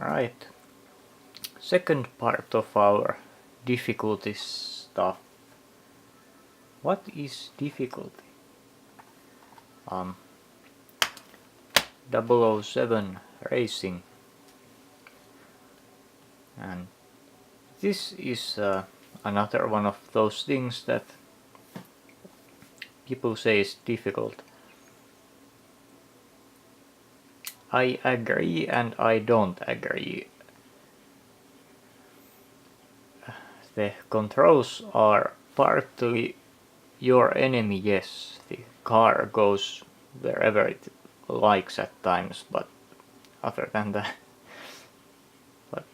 Alright, second part of our difficulty stuff. What is difficulty? 007 Racing, and this is another one of those things that people say is difficult. I agree and I don't agree. The controls are partly your enemy, yes. The car goes wherever it likes at times, but other than that. But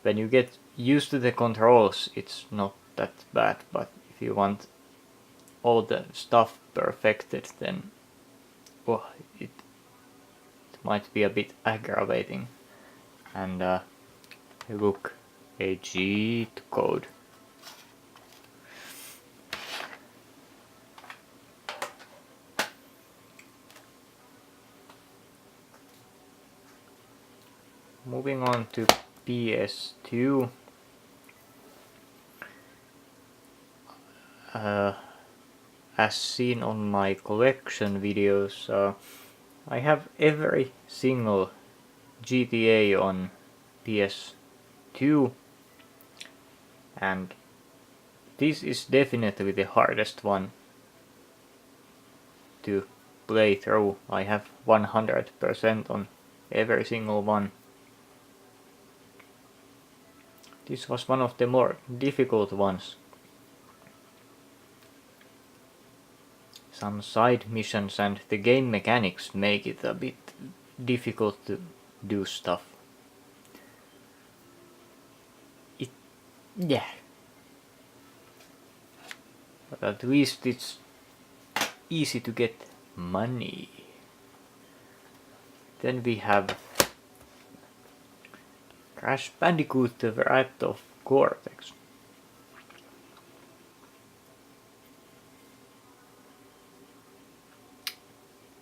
when you get used to the controls, it's not that bad, but if you want all the stuff perfected, then it might be a bit aggravating. And look, a cheat code. Moving on to PS2. As seen on my collection videos, I have every single GTA on PS2, and this is definitely the hardest one to play through. I have 100% on every single one. This was one of the more difficult ones. Some side missions and the game mechanics make it a bit difficult to do stuff. Yeah. But at least it's easy to get money. Then we have Crash Bandicoot, the Wrath of Cortex.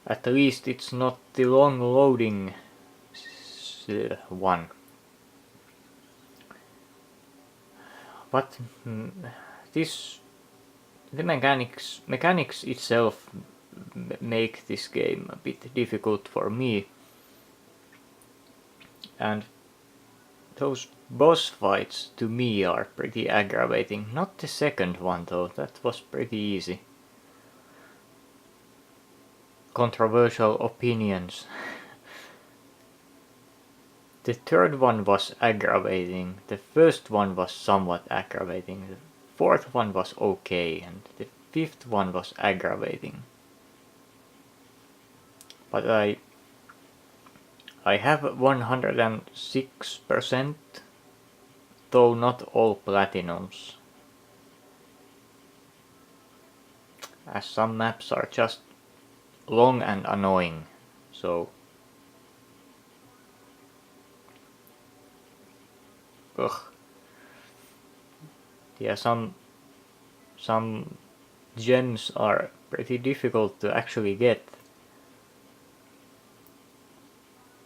At least it's not the long loading one. But the mechanics itself make this game a bit difficult for me. And those boss fights to me are pretty aggravating. Not the second one though, that was pretty easy. Controversial opinions. The third one was aggravating, the first one was somewhat aggravating, the fourth one was okay, and the fifth one was aggravating. But I have 106%, though not all platinums, as some maps are just long and annoying, so yeah, some gems are pretty difficult to actually get.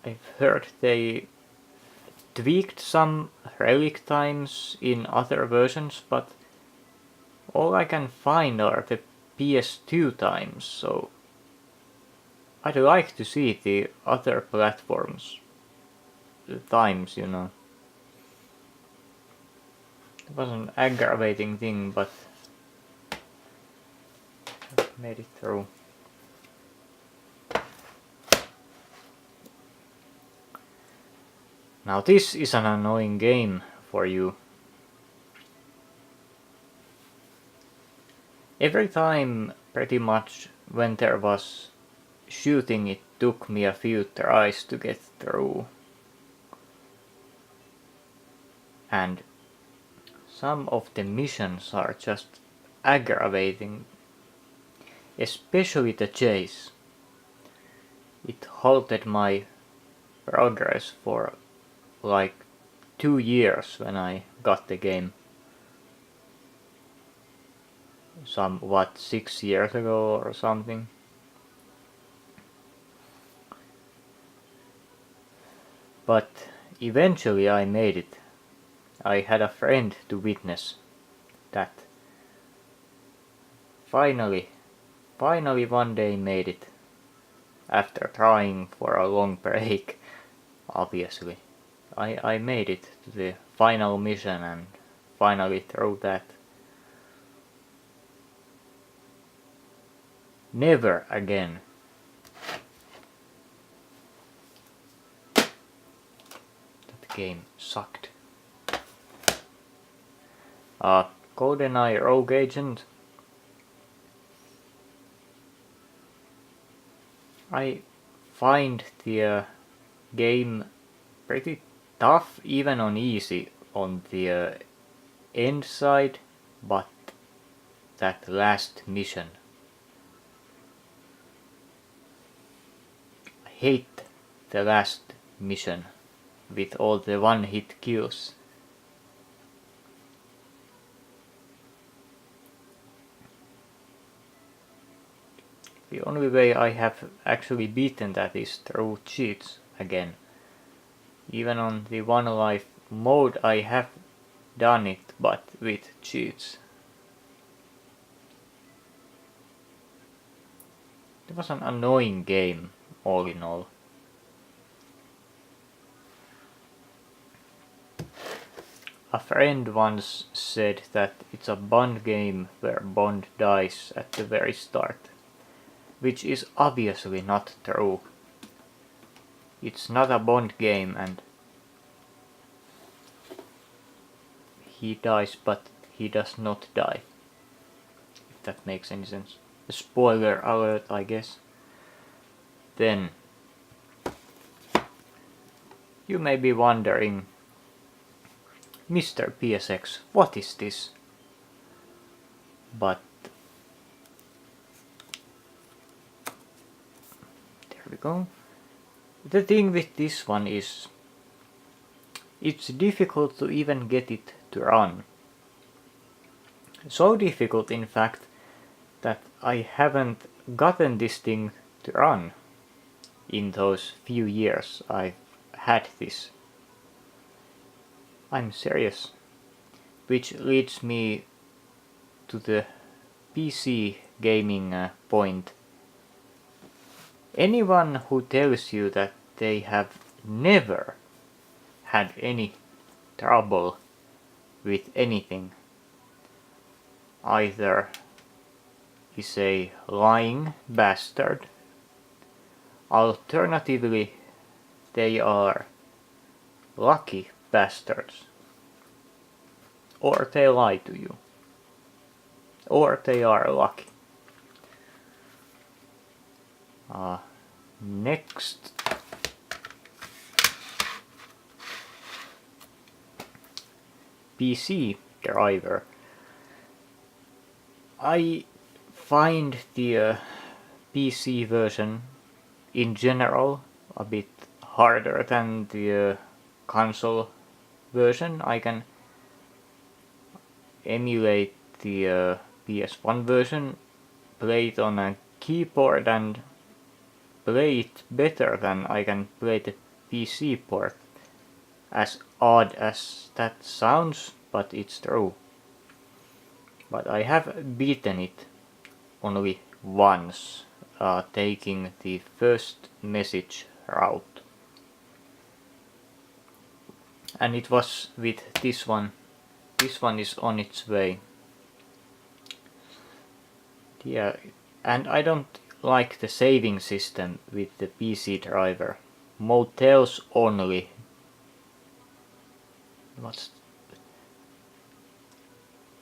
I've heard they tweaked some relic times in other versions, but all I can find are the PS2 times, so I'd like to see the other platforms times, you know. It was an aggravating thing, but I made it through. Now this is an annoying game for you. Every time, pretty much, when there was shooting, it took me a few tries to get through. And some of the missions are just aggravating, especially the chase. It halted my progress for like 2 years when I got the game. 6 years ago or something. But eventually I made it. I had a friend to witness that. Finally one day made it. After trying for a long break, obviously. I made it to the final mission and finally through that. Never again. That game sucked. GoldenEye Rogue Agent. I find the game pretty tough, even on easy on the end side, but that last mission, I hate the last mission with all the one-hit kills. The only way I have actually beaten that is through cheats again. Even on the one life mode I have done it, but with cheats. It was an annoying game, all in all. A friend once said that it's a Bond game where Bond dies at the very start, which is obviously not true. It's not a Bond game and he dies, but he does not die. If that makes any sense. A spoiler alert, I guess. Then you may be wondering, Mr. PSX, what is this? But there we go. The thing with this one is it's difficult to even get it to run. So difficult, in fact, that I haven't gotten this thing to run in those few years I've had this. I'm serious. Which leads me to the PC gaming point. Anyone who tells you that they have never had any trouble with anything either is a lying bastard, alternatively they are lucky bastards, or they lie to you, or they are lucky. Next, PC driver. I find the PC version in general a bit harder than the console version. I can emulate the PS1 version, play it on a keyboard and play it better than I can play the PC port. As odd as that sounds, but it's true. But I have beaten it only once, taking the first message route. And it was with this one. This one is on its way. Yeah, and I don't like the saving system with the PC driver. Motels only.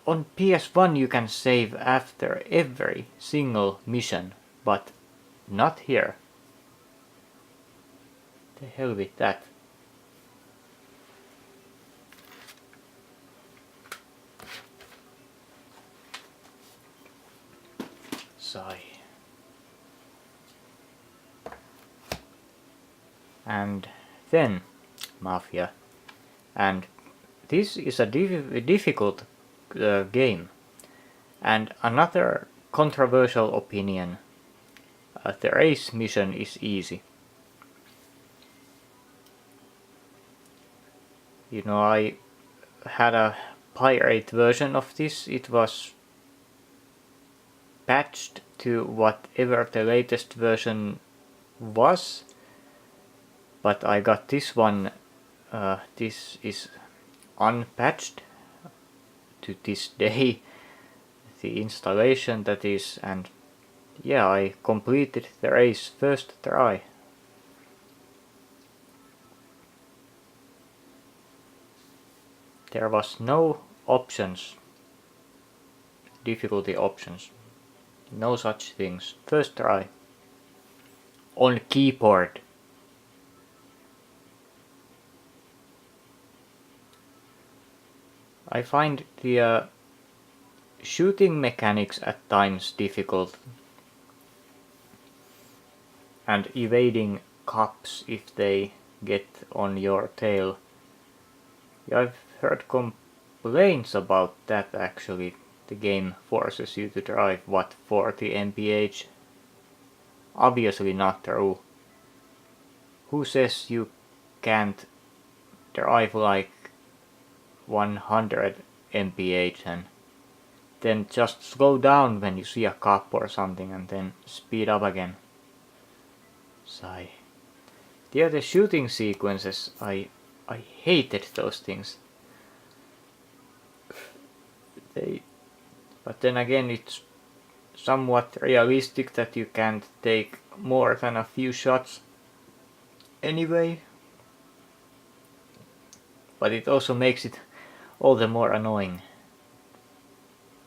On PS1 you can save after every single mission, but not here. The hell with that. Sigh. And then Mafia. And this is a difficult game. And another controversial opinion, the race mission is easy. You know, I had a pirate version of this. It was patched to whatever the latest version was, but I got this one. This is unpatched to this day, the installation that is, and yeah, I completed the race first try. There was no options, difficulty options, no such things. First try. On keyboard. I find the shooting mechanics at times difficult, and evading cops if they get on your tail. I've heard complaints about that actually. The game forces you to drive, what, 40 mph? Obviously not true. Who says you can't drive like 100 mph and then just slow down when you see a cop or something and then speed up again? Sigh. The other shooting sequences, I hated those things. But then again, it's somewhat realistic that you can't take more than a few shots anyway. But it also makes it all the more annoying.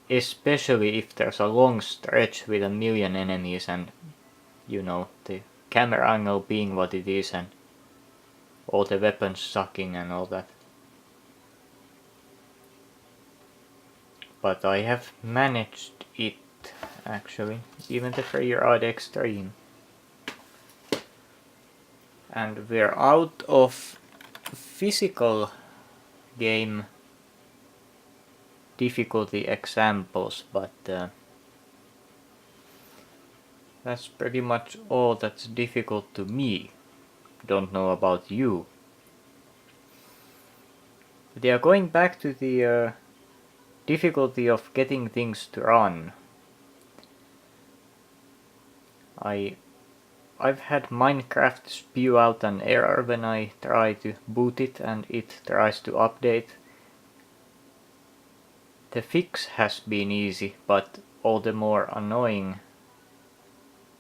Especially if there's a long stretch with a million enemies and, you know, the camera angle being what it is and all the weapons sucking and all that. But I have managed it, actually, even the free ride extreme. And we're out of physical game difficulty examples, but that's pretty much all that's difficult to me. Don't know about you. But yeah, going back to the difficulty of getting things to run. I've had Minecraft spew out an error when I try to boot it and it tries to update. The fix has been easy, but all the more annoying.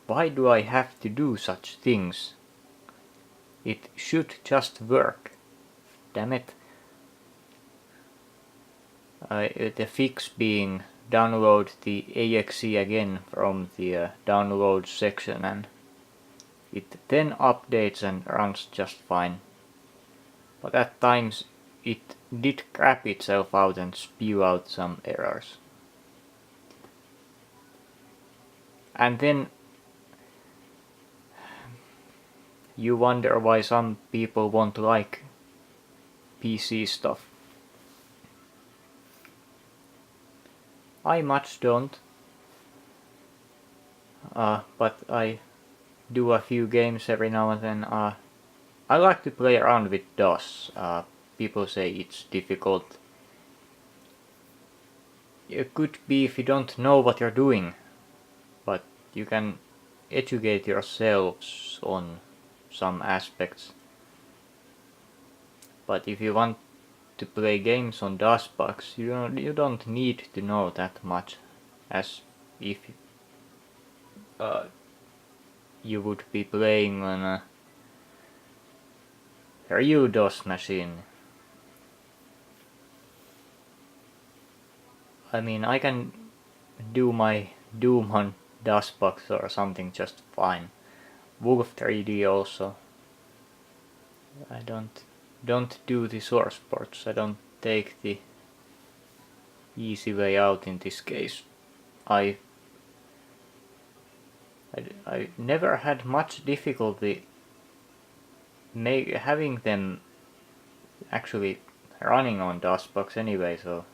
Why do I have to do such things? It should just work. Damn it. The fix being download the exe again from the download section, and it then updates and runs just fine. But at times it did crap itself out and spew out some errors. And then you wonder why some people won't like PC stuff. I much don't. But I do a few games every now and then. I like to play around with DOS. People say it's difficult. It could be if you don't know what you're doing, but you can educate yourselves on some aspects. But if you want to play games on DOSBox, you don't need to know that much, as if you would be playing on a real DOS machine. I mean, I can do my Doom on DOSBox or something just fine. Wolf 3D also. I don't do the source ports. I don't take the easy way out in this case. I never had much difficulty having them actually running on DOSBox anyway, so.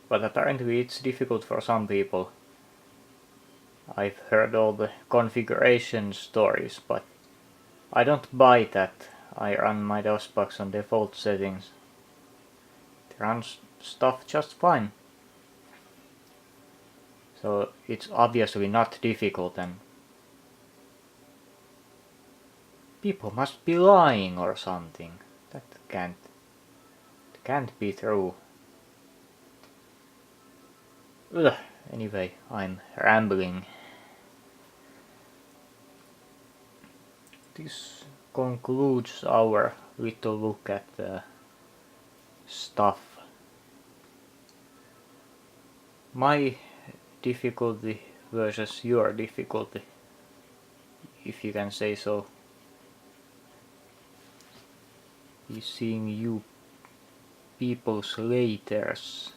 But apparently it's difficult for some people. I've heard all the configuration stories, but I don't buy that. I run my DOSBox on default settings. It runs stuff just fine. So it's obviously not difficult, and people must be lying or something. That can't be true. Ugh. Anyway, I'm rambling. This concludes our little look at the stuff. My difficulty versus your difficulty, if you can say so, is seeing you people's laters